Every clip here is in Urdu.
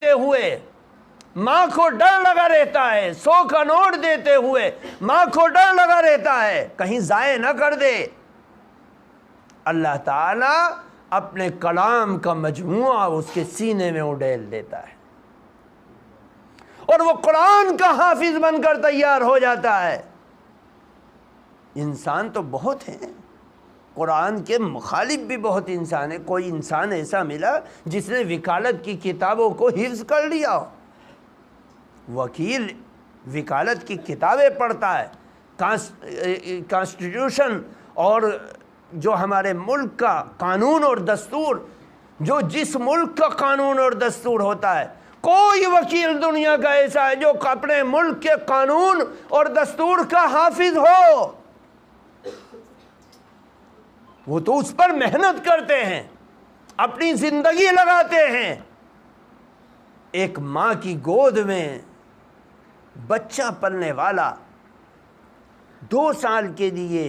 ہوئے ماں کو ڈر لگا رہتا ہے، 100 کا نوٹ دیتے ہوئے ماں کو ڈر لگا رہتا ہے کہیں ضائع نہ کر دے۔ اللہ تعالیٰ اپنے کلام کا مجموعہ اس کے سینے میں اڈیل دیتا ہے اور وہ قرآن کا حافظ بن کر تیار ہو جاتا ہے۔ انسان تو بہت ہیں، قرآن کے مخالف بھی بہت انسان ہیں۔ کوئی انسان ایسا ملا جس نے وکالت کی کتابوں کو حفظ کر لیا ہو۔ وکیل وکالت کی کتابیں پڑھتا ہے، کانسٹیٹیوشن اور جو ہمارے ملک کا قانون اور دستور، جو جس ملک کا قانون اور دستور ہوتا ہے، کوئی وکیل دنیا کا ایسا ہے جو اپنے ملک کے قانون اور دستور کا حافظ ہو؟ وہ تو اس پر محنت کرتے ہیں، اپنی زندگی لگاتے ہیں۔ ایک ماں کی گود میں بچہ پلنے والا 2 سال کے لیے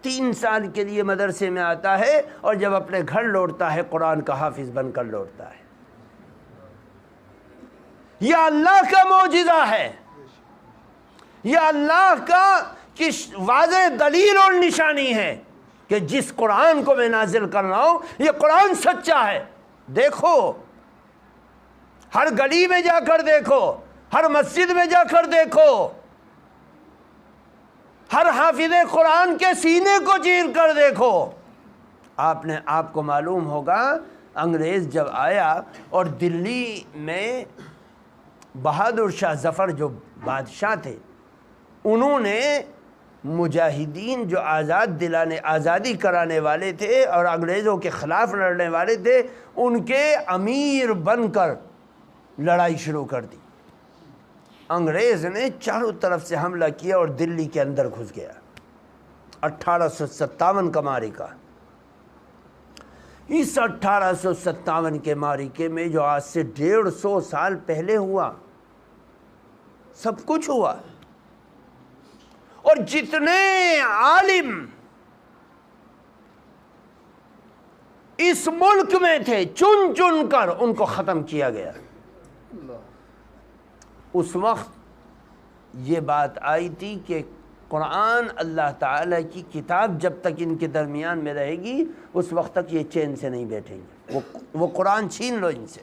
3 سال کے لیے مدرسے میں آتا ہے اور جب اپنے گھر لوٹتا ہے قرآن کا حافظ بن کر لوٹتا ہے۔ یہ اللہ کا معجزہ ہے، یہ اللہ کا کی واضح دلیل اور نشانی ہے کہ جس قرآن کو میں نازل کر رہا ہوں یہ قرآن سچا ہے۔ دیکھو، ہر گلی میں جا کر دیکھو، ہر مسجد میں جا کر دیکھو، ہر حافظ قرآن کے سینے کو چیر کر دیکھو، آپ کو معلوم ہوگا انگریز جب آیا اور دلی میں بہادر شاہ ظفر جو بادشاہ تھے، انہوں نے مجاہدین جو آزادی کرانے والے تھے اور انگریزوں کے خلاف لڑنے والے تھے، ان کے امیر بن کر لڑائی شروع کر دی۔ انگریز نے چاروں طرف سے حملہ کیا اور دلی کے اندر گھس گیا۔ 1857 کا معرکہ۔ اس 1857 کے معرکے میں جو آج سے 150 سال پہلے ہوا، سب کچھ ہوا، اور جتنے عالم اس ملک میں تھے چن چن کر ان کو ختم کیا گیا۔ اس وقت یہ بات آئی تھی کہ قرآن اللہ تعالیٰ کی کتاب جب تک ان کے درمیان میں رہے گی اس وقت تک یہ چین سے نہیں بیٹھیں گے۔ وہ قرآن چھین لو، ان سے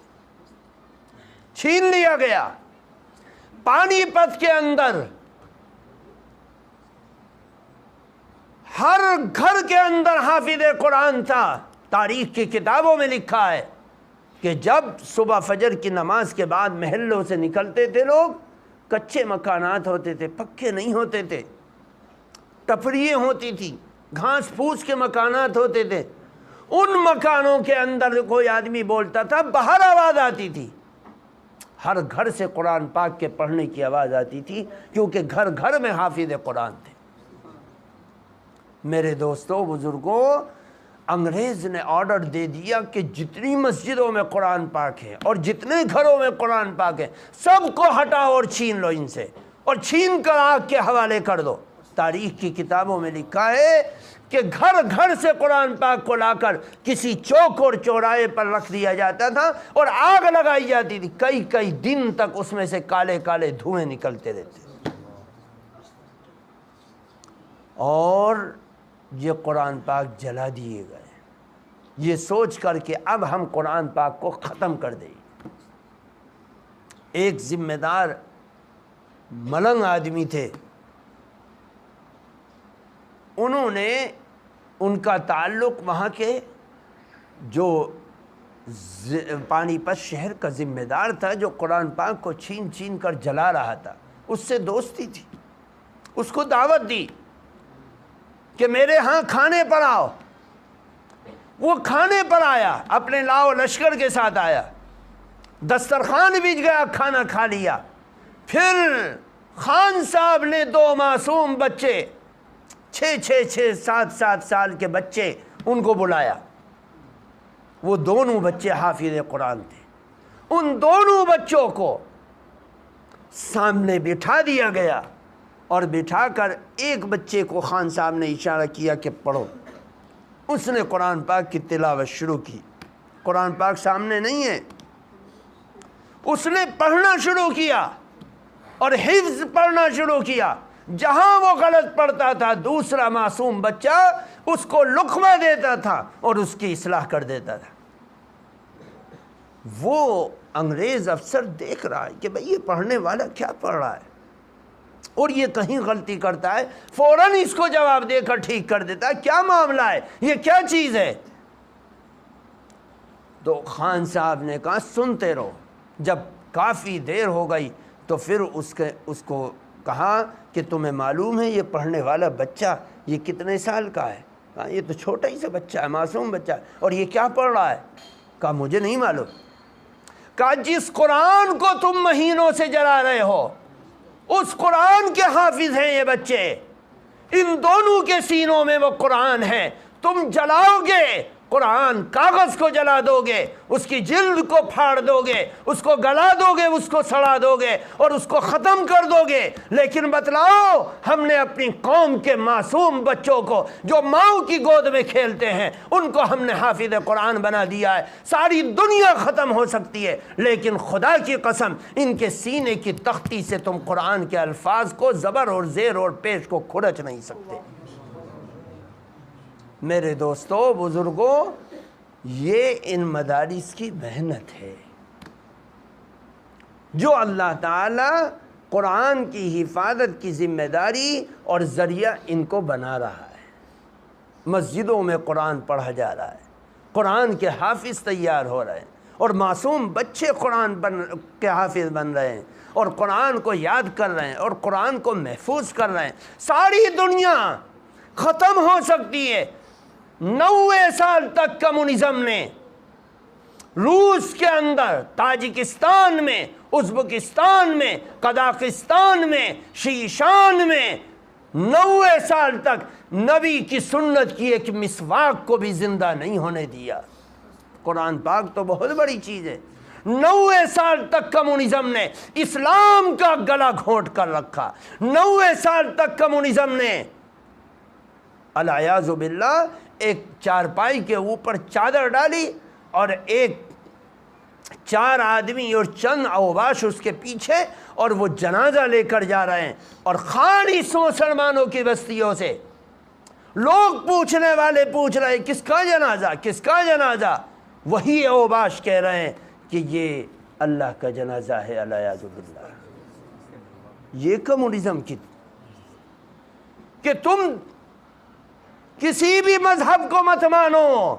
چھین لیا گیا۔ پانی پت کے اندر ہر گھر کے اندر حافظ قرآن تھا۔ تاریخ کی کتابوں میں لکھا ہے کہ جب صبح فجر کی نماز کے بعد محلوں سے نکلتے تھے لوگ، کچے مکانات ہوتے تھے، پکے نہیں ہوتے تھے، ٹپریاں ہوتی تھی، گھاس پھوس کے مکانات ہوتے تھے، ان مکانوں کے اندر کوئی آدمی بولتا تھا باہر آواز آتی تھی، ہر گھر سے قرآن پاک کے پڑھنے کی آواز آتی تھی، کیونکہ گھر گھر میں حافظ قرآن تھے۔ میرے دوستو، بزرگوں، انگریز نے آرڈر دے دیا کہ جتنی مسجدوں میں قرآن پاک ہے اور جتنے گھروں میں قرآن پاک ہے سب کو ہٹاؤ اور چھین لو ان سے، اور چھین کر آگ کے حوالے کر دو۔ تاریخ کی کتابوں میں لکھا ہے کہ گھر گھر سے قرآن پاک کو لا کر کسی چوک اور چوراہے پر رکھ دیا جاتا تھا اور آگ لگائی جاتی تھی، کئی کئی دن تک اس میں سے کالے کالے دھوئیں نکلتے رہتے، اور یہ قرآن پاک جلا دیے گئے، یہ سوچ کر کہ اب ہم قرآن پاک کو ختم کر دیں۔ ایک ذمہ دار ملنگ آدمی تھے، انہوں نے، ان کا تعلق وہاں کے جو پانی پت شہر کا ذمہ دار تھا جو قرآن پاک کو چھین چھین کر جلا رہا تھا، اس سے دوستی تھی، اس کو دعوت دی کہ میرے ہاں کھانے پر آؤ۔ وہ کھانے پر آیا، اپنے لاؤ لشکر کے ساتھ آیا، دسترخوان بچ گیا، کھانا کھا لیا۔ پھر خان صاحب نے 2 معصوم بچے، 7 سال کے بچے، ان کو بلایا۔ وہ دونوں بچے حافظ قرآن تھے، ان دونوں بچوں کو سامنے بٹھا دیا گیا اور بٹھا کر ایک بچے کو خان صاحب نے اشارہ کیا کہ پڑھو۔ اس نے قرآن پاک کی تلاوت شروع کی۔ قرآن پاک سامنے نہیں ہے، اس نے پڑھنا شروع کیا اور حفظ پڑھنا شروع کیا. جہاں وہ غلط پڑھتا تھا دوسرا معصوم بچہ اس کو لقمہ دیتا تھا اور اس کی اصلاح کر دیتا تھا. وہ انگریز افسر دیکھ رہا ہے کہ بھئی یہ پڑھنے والا کیا پڑھ رہا ہے اور یہ کہیں غلطی کرتا ہے، فوراً اس کو جواب دے کر ٹھیک کر دیتا ہے. کیا معاملہ ہے، یہ کیا چیز ہے؟ تو خان صاحب نے کہا سنتے رہو. جب کافی دیر ہو گئی تو پھر اس کو کہا کہ تمہیں معلوم ہے یہ پڑھنے والا بچہ یہ کتنے سال کا ہے؟ کہا یہ تو چھوٹا ہی سا بچہ ہے، معصوم بچہ ہے. اور یہ کیا پڑھ رہا ہے؟ کہا مجھے نہیں معلوم. کہا جس قرآن کو تم مہینوں سے جلا رہے ہو اس قرآن کے حافظ ہیں یہ بچے. ان دونوں کے سینوں میں وہ قرآن ہے. تم جلاؤ گے قرآن، کاغذ کو جلا دو گے، اس کی جلد کو پھاڑ دو گے، اس کو گلا دو گے، اس کو سڑا دو گے اور اس کو ختم کر دو گے. لیکن بتلاؤ ہم نے اپنی قوم کے معصوم بچوں کو جو ماؤں کی گود میں کھیلتے ہیں ان کو ہم نے حافظ قرآن بنا دیا ہے. ساری دنیا ختم ہو سکتی ہے لیکن خدا کی قسم ان کے سینے کی تختی سے تم قرآن کے الفاظ کو زبر اور زیر اور پیش کو کھرچ نہیں سکتے. میرے دوستو بزرگوں، یہ ان مدارس کی محنت ہے جو اللہ تعالیٰ قرآن کی حفاظت کی ذمہ داری اور ذریعہ ان کو بنا رہا ہے. مسجدوں میں قرآن پڑھا جا رہا ہے، قرآن کے حافظ تیار ہو رہے ہیں اور معصوم بچے قرآن کے حافظ بن رہے ہیں اور قرآن کو یاد کر رہے ہیں اور قرآن کو محفوظ کر رہے ہیں. ساری دنیا ختم ہو سکتی ہے. 90 سال تک کمیونزم نے روس کے اندر، تاجکستان میں، ازبکستان میں، قزاقستان میں، شیشان میں 90 سال تک نبی کی سنت کی ایک مسواک کو بھی زندہ نہیں ہونے دیا. قرآن پاک تو بہت بڑی چیز ہے. 90 سال تک کمیونزم نے اسلام کا گلا گھونٹ کر رکھا. 90 سال تک کمیونزم نے العیاذ باللہ ایک چارپائی کے اوپر چادر ڈالی اور ایک 4 آدمی اور چند اوباش اس کے پیچھے اور وہ جنازہ لے کر جا رہے ہیں اور خالص مسلمانوں کی بستیوں سے لوگ پوچھنے والے پوچھ رہے ہیں کس کا جنازہ، کس کا جنازہ؟ وہی اوباش کہہ رہے ہیں کہ یہ اللہ کا جنازہ ہے. العیاذ باللہ. یہ کمیونزم کی کہ تم کسی بھی مذہب کو مت مانو،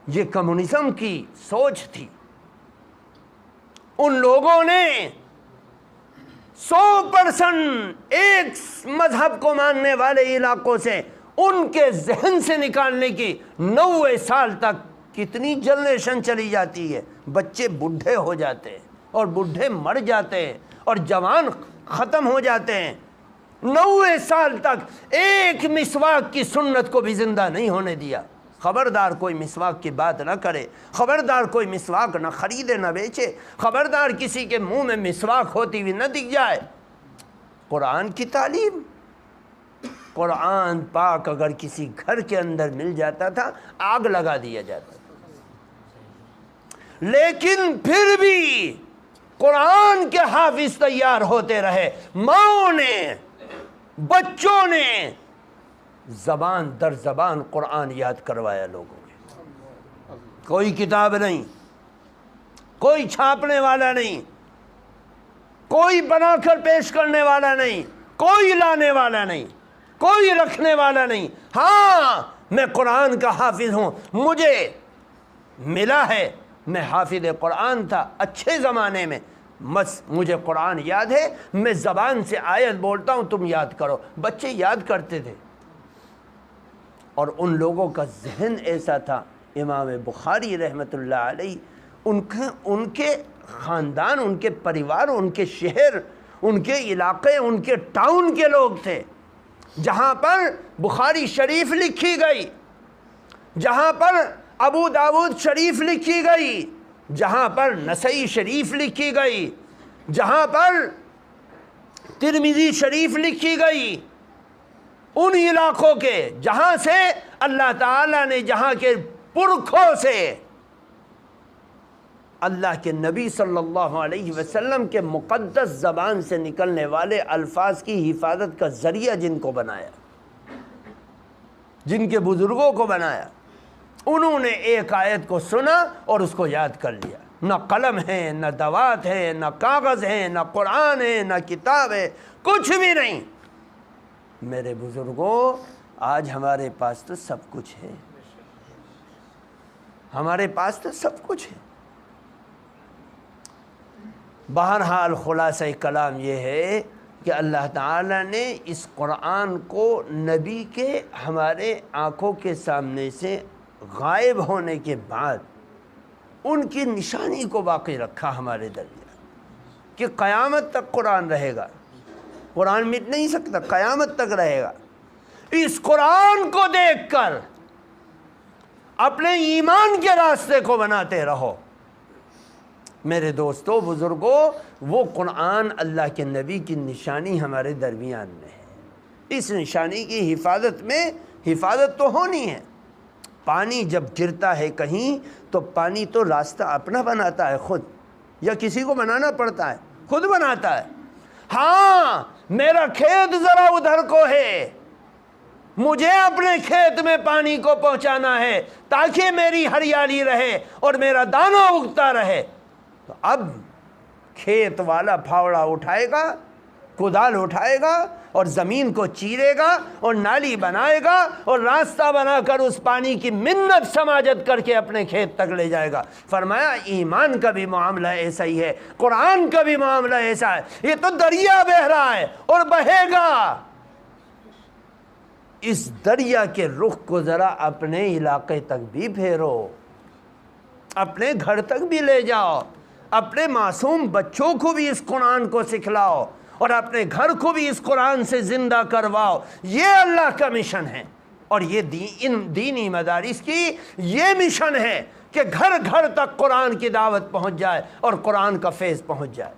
یہ کمیونزم کی سوچ تھی. ان لوگوں نے 100% ایک مذہب کو ماننے والے علاقوں سے ان کے ذہن سے نکالنے کی 90 سال تک کتنی جنریشن چلی جاتی ہے. بچے بوڑھے ہو جاتے ہیں اور بوڑھے مر جاتے ہیں اور جوان ختم ہو جاتے ہیں. 90 سال تک ایک مسواک کی سنت کو بھی زندہ نہیں ہونے دیا. خبردار کوئی مسواک کی بات نہ کرے، خبردار کوئی مسواک نہ خریدے نہ بیچے، خبردار کسی کے منہ میں مسواک ہوتی ہوئی نہ دکھ جائے. قرآن کی تعلیم، قرآن پاک اگر کسی گھر کے اندر مل جاتا تھا آگ لگا دیا جاتا تھا. لیکن پھر بھی قرآن کے حافظ تیار ہوتے رہے. ماؤں نے، بچوں نے زبان در زبان قرآن یاد کروایا لوگوں کو. کوئی کتاب نہیں، کوئی چھاپنے والا نہیں، کوئی بنا کر پیش کرنے والا نہیں، کوئی لانے والا نہیں، کوئی رکھنے والا نہیں. ہاں میں قرآن کا حافظ ہوں، مجھے ملا ہے، میں حافظ قرآن تھا اچھے زمانے میں، بس مجھے قرآن یاد ہے، میں زبان سے آیت بولتا ہوں تم یاد کرو. بچے یاد کرتے تھے اور ان لوگوں کا ذہن ایسا تھا. امام بخاری رحمۃ اللہ علیہ ان کے خاندان، ان کے پریوار، ان کے شہر، ان کے علاقے، ان کے ٹاؤن کے لوگ تھے جہاں پر بخاری شریف لکھی گئی، جہاں پر ابو داود شریف لکھی گئی، جہاں پر نسائی شریف لکھی گئی، جہاں پر ترمذی شریف لکھی گئی. ان علاقوں کے جہاں سے اللہ تعالیٰ نے، جہاں کے پرکھوں سے اللہ کے نبی صلی اللہ علیہ وسلم کے مقدس زبان سے نکلنے والے الفاظ کی حفاظت کا ذریعہ جن کو بنایا، جن کے بزرگوں کو بنایا، انہوں نے ایک آیت کو سنا اور اس کو یاد کر لیا۔ نہ قلم ہے، نہ دوات ہے، نہ کاغذ ہے، نہ قرآن ہے، نہ کتاب ہے، کچھ بھی نہیں۔ میرے بزرگوں، آج ہمارے پاس تو سب کچھ ہے، ہمارے پاس تو سب کچھ ہے۔ بہرحال خلاصہ کلام یہ ہے کہ اللہ تعالیٰ نے اس قرآن کو نبی کے ہمارے آنکھوں کے سامنے سے غائب ہونے کے بعد ان کی نشانی کو باقی رکھا ہمارے درمیان کہ قیامت تک قرآن رہے گا، قرآن مٹ نہیں سکتا، قیامت تک رہے گا۔ اس قرآن کو دیکھ کر اپنے ایمان کے راستے کو بناتے رہو۔ میرے دوستو، بزرگوں، وہ قرآن اللہ کے نبی کی نشانی ہمارے درمیان میں ہے۔ اس نشانی کی حفاظت تو ہونی ہے۔ پانی جب گرتا ہے کہیں تو پانی تو راستہ اپنا بناتا ہے خود، یا کسی کو بنانا پڑتا ہے؟ خود بناتا ہے۔ ہاں، میرا کھیت ذرا ادھر کو ہے، مجھے اپنے کھیت میں پانی کو پہنچانا ہے تاکہ میری ہریالی رہے اور میرا دانہ اگتا رہے۔ تو اب کھیت والا پھاوڑا اٹھائے گا، کدال اٹھائے گا اور زمین کو چیرے گا اور نالی بنائے گا اور راستہ بنا کر اس پانی کی منت سماجت کر کے اپنے کھیت تک لے جائے گا۔ فرمایا ایمان کا بھی معاملہ ایسا ہی ہے، قرآن کا بھی معاملہ ایسا ہے۔ یہ تو دریا بہہ رہا ہے اور بہے گا، اس دریا کے رخ کو ذرا اپنے علاقے تک بھی پھیرو، اپنے گھر تک بھی لے جاؤ، اپنے معصوم بچوں کو بھی اس قرآن کو سکھلاؤ اور اپنے گھر کو بھی اس قرآن سے زندہ کرواؤ۔ یہ اللہ کا مشن ہے، اور یہ ان دینی مدارس کی یہ مشن ہے کہ گھر گھر تک قرآن کی دعوت پہنچ جائے اور قرآن کا فیض پہنچ جائے۔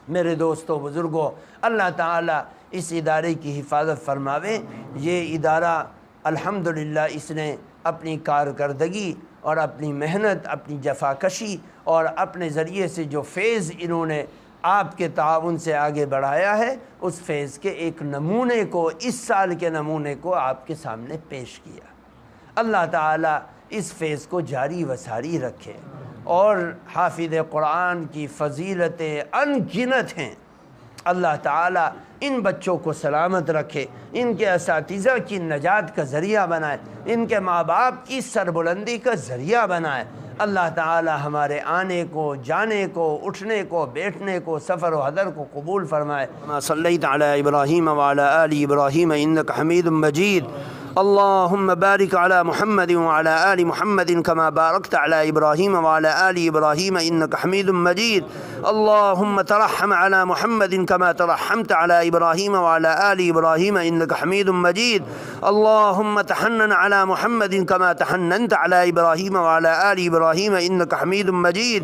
میرے دوستو، بزرگوں، اللہ تعالیٰ اس ادارے کی حفاظت فرماوے۔ یہ ادارہ الحمدللہ اس نے اپنی کارکردگی اور اپنی محنت، اپنی جفاکشی اور اپنے ذریعے سے جو فیض انہوں نے آپ کے تعاون سے آگے بڑھایا ہے، اس فیض کے ایک نمونے کو، اس سال کے نمونے کو آپ کے سامنے پیش کیا۔ اللہ تعالیٰ اس فیض کو جاری و ساری رکھے، اور حافظ قرآن کی فضیلتیں ان گنت ہیں۔ اللہ تعالیٰ ان بچوں کو سلامت رکھے، ان کے اساتذہ کی نجات کا ذریعہ بنائے، ان کے ماں باپ کی سربلندی کا ذریعہ بنائے۔ اللہ تعالیٰ ہمارے آنے کو، جانے کو، اٹھنے کو، بیٹھنے کو، سفر و حضر کو قبول فرمائے۔ صلیت علی ابراہیم وعلی آل ابراہیم انک حمید مجید۔ اللهم بارك على محمد وعلى آل محمد كما باركت على إبراهيم وعلى آل إبراهيم إنك حميد مجيد. اللهم ترحم على محمد كما ترحمت على إبراهيم وعلى آل إبراهيم إنك حميد مجيد. اللهم تحنن على محمد كما تحننت على إبراهيم وعلى آل إبراهيم إنك حميد مجيد.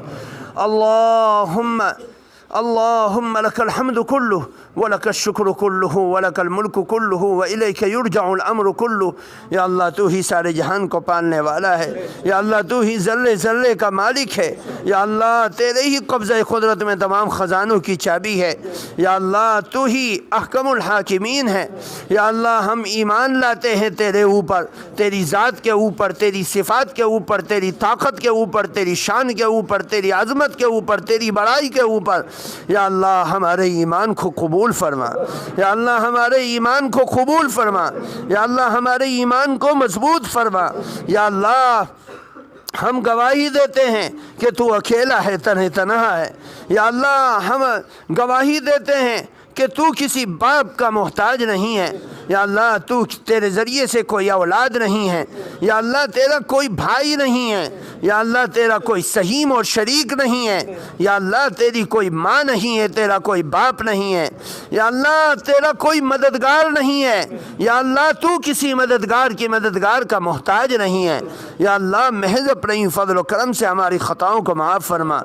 اللهم لك الحمد كله ولك الشكر كله ولك الملك كله وإليك يرجع الأمر كله. یا اللہ تو ہی سارے جہان کو پالنے والا ہے، یا اللہ تو ہی ذرے ذرے کا مالک ہے، یا اللہ تیرے ہی قبضہ قدرت میں تمام خزانوں کی چابی ہے، یا اللہ تو ہی احکم الحاکمین ہے۔ یا اللہ ہم ایمان لاتے ہیں تیرے اوپر، تیری ذات کے اوپر، تیری صفات کے اوپر، تیری طاقت کے اوپر، تیری شان کے اوپر، تیری عظمت کے اوپر، تیری بڑائی کے اوپر۔ یا اللہ ہمارے ایمان کو قبول فرما، یا اللہ ہمارے ایمان کو قبول فرما، یا اللہ ہمارے ایمان کو مضبوط فرما۔ یا اللہ ہم گواہی دیتے ہیں کہ تو اکیلا ہے، تنہا ہے۔ یا اللہ ہم گواہی دیتے ہیں کہ تو کسی باپ کا محتاج نہیں ہے۔ یا اللہ تو تیرے ذریعے سے کوئی اولاد نہیں ہے، یا اللہ تیرا کوئی بھائی نہیں ہے، یا اللہ تیرا کوئی سہیم اور شریک نہیں ہے، یا اللہ تیری کوئی ماں نہیں ہے، تیرا کوئی باپ نہیں ہے، یا اللہ تیرا کوئی مددگار نہیں ہے، یا اللہ تو کسی مددگار کی مددگار کا محتاج نہیں ہے۔ یا اللہ محض اپنے فضل و کرم سے ہماری خطاؤں کو معاف فرما،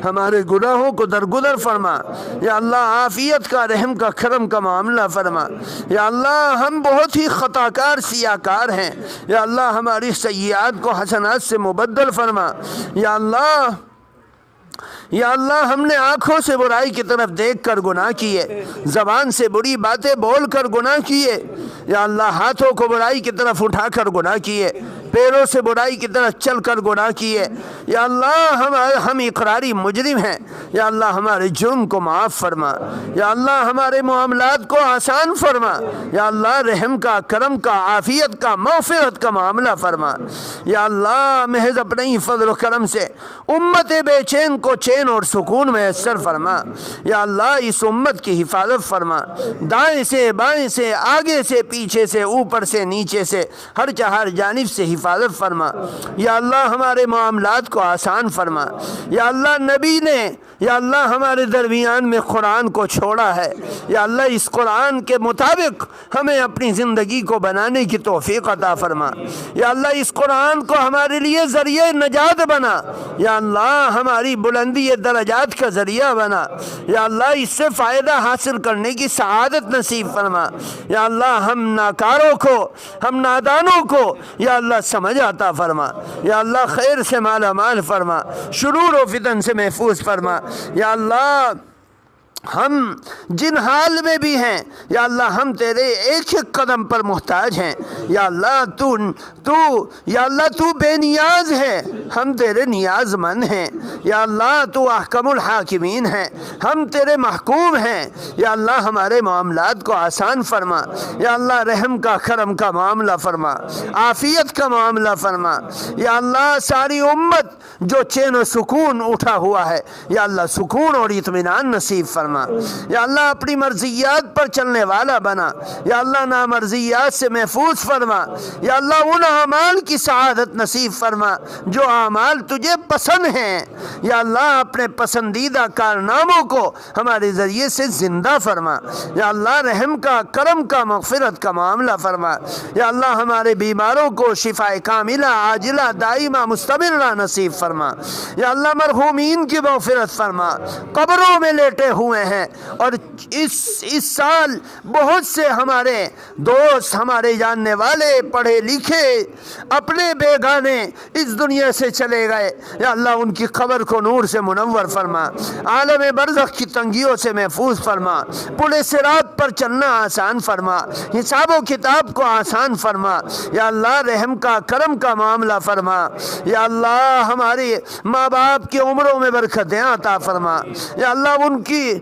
ہمارے گناہوں کو درگزر فرما۔ یا اللہ عافیت کا، رحم کا، کرم کا معاملہ فرما۔ یا اللہ ہم بہت ہی خطا کار، سیاہ کار ہیں، یا اللہ ہماری سیئات کو حسنات سے مبدل فرما۔ یا اللہ یا اللہ ہم نے آنکھوں سے برائی کی طرف دیکھ کر گناہ کیے، زبان سے بری باتیں بول کر گناہ کیے، یا اللہ ہاتھوں کو برائی کی طرف اٹھا کر گناہ کیے، پیروں سے برائی کی طرف چل کر گناہ کیے، یا اللہ ہم اقراری مجرم ہیں، یا اللہ ہمارے جرم کو معاف فرما، یا اللہ ہمارے معاملات کو آسان فرما، یا اللہ رحم کا، کرم کا، عافیت کا، مغفرت کا معاملہ فرما، یا اللہ محض اپنے ہی فضل و کرم سے امت بے چین کو چین اور سکون میسر فرما، یا اللہ اس امت کی حفاظت فرما، دائیں سے بائیں سے، آگے سے پیچھے سے، اوپر سے نیچے سے، ہر جانب سے حفاظت فرما، یا اللہ ہمارے معاملات کو آسان فرما، یا اللہ نبی نے یا اللہ ہمارے درمیان میں قرآن کو چھوڑا ہے، یا اللہ اس قرآن کے مطابق ہمیں اپنی زندگی کو بنانے کی توفیق عطا فرما، یا اللہ اس قرآن کو ہمارے لیے ذریعہ نجات بنا، یا اللہ ہماری بلندی درجات کا ذریعہ بنا، یا اللہ اس سے فائدہ حاصل کرنے کی سعادت نصیب فرما، یا اللہ ہم ناکاروں کو، ہم نادانوں کو یا اللہ سمجھ عطا فرما، یا اللہ خیر سے مالا مال فرما، شرور و فتن سے محفوظ فرما، یا اللہ ہم جن حال میں بھی ہیں یا اللہ ہم تیرے ایک ایک قدم پر محتاج ہیں، یا اللہ تو بے نیاز ہے، ہم تیرے نیاز مند ہیں، یا اللہ تو احکم الحاکمین ہے، ہم تیرے محکوم ہیں، یا اللہ ہمارے معاملات کو آسان فرما، یا اللہ رحم کا، کرم کا معاملہ فرما، عافیت کا معاملہ فرما، یا اللہ ساری امت جو چین و سکون اٹھا ہوا ہے یا اللہ سکون اور اطمینان نصیب فرما، یا اللہ اپنی مرضیات پر چلنے والا بنا، یا اللہ نامرضیات سے محفوظ فرما، یا اللہ ان اعمال کی سعادت نصیب فرما جو اعمال تجھے پسند ہیں، یا اللہ اپنے پسندیدہ کارناموں کو ہمارے ذریعے سے زندہ فرما، یا اللہ رحم کا، کرم کا، مغفرت کا معاملہ فرما، یا اللہ ہمارے بیماروں کو شفا کاملہ عاجلہ دائمہ مستمرہ نصیب فرما، یا اللہ مرحومین کی مغفرت فرما، قبروں میں لیٹے ہوئے ہیں اور اس سال بہت سے ہمارے دوست، ہمارے جاننے والے، پڑھے لکھے، اپنے بیگانے اس دنیا سے چلے گئے، یا اللہ ان کی قبر کو نور سے منور فرما، عالم برزخ کی تنگیوں سے محفوظ فرما، پل صراط پر چلنا آسان فرما، حساب و کتاب کو آسان فرما، یا اللہ رحم کا، کرم کا معاملہ فرما، یا اللہ ہمارے ماں باپ کی عمروں میں برکتیں عطا فرما، یا اللہ ان کی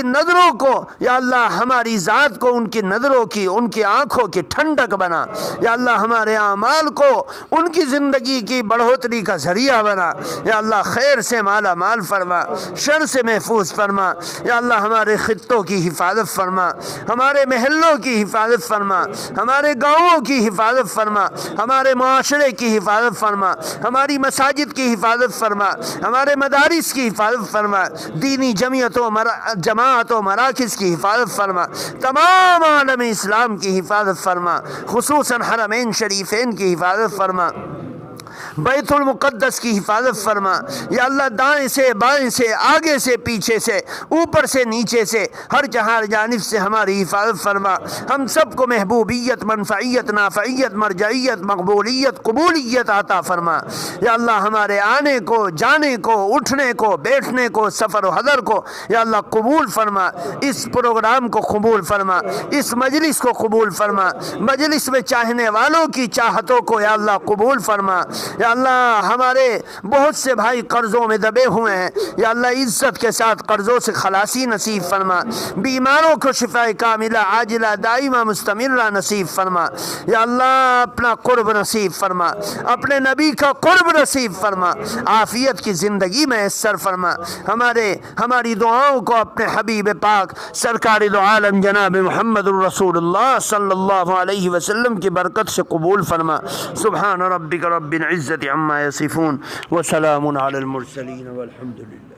نظروں کو یا اللہ ہماری ذات کو ان کی نظروں کی، ان کی آنکھوں کی ٹھنڈک بنا، یا اللہ ہمارے اعمال کو ان کی زندگی کی بڑھوتری کا ذریعہ بنا، یا اللہ خیر سے مالا مال فرما، شر سے محفوظ فرما، یا اللہ ہمارے خطوں کی حفاظت فرما، ہمارے محلوں کی حفاظت فرما، ہمارے گاؤں کی حفاظت فرما، ہمارے معاشرے کی حفاظت فرما، ہماری مساجد کی حفاظت فرما، ہمارے مدارس کی حفاظت فرما، دینی جماعت و مراکز کی حفاظت فرما، تمام عالم اسلام کی حفاظت فرما، خصوصاً حرمین شریفین کی حفاظت فرما، بیت المقدس کی حفاظت فرما، یا اللہ دائیں سے بائیں سے، آگے سے پیچھے سے، اوپر سے نیچے سے، ہر جانب سے ہماری حفاظت فرما، ہم سب کو محبوبیت، منفعیت، نافعیت، مرجعیت، مقبولیت، قبولیت عطا فرما، یا اللہ ہمارے آنے کو، جانے کو، اٹھنے کو، بیٹھنے کو، سفر و حضر کو یا اللہ قبول فرما، اس پروگرام کو قبول فرما، اس مجلس کو قبول فرما، مجلس میں چاہنے والوں کی چاہتوں کو یا اللہ قبول فرما، یا اللہ ہمارے بہت سے بھائی قرضوں میں دبے ہوئے ہیں، یا اللہ عزت کے ساتھ قرضوں سے خلاصی نصیب فرما، بیماروں کو شفا کاملہ عاجلہ دائمہ مستمرہ نصیب فرما، یا اللہ اپنا قرب نصیب فرما، اپنے نبی کا قرب نصیب فرما، عافیت کی زندگی میں میسر فرما، ہماری دعاؤں کو اپنے حبیب پاک سرکار دو عالم جناب محمد الرسول اللہ صلی اللہ علیہ وسلم کی برکت سے قبول فرما۔ سبحان ربک رب العزت عما یصفون وسلام علی المرسلین والحمد للہ۔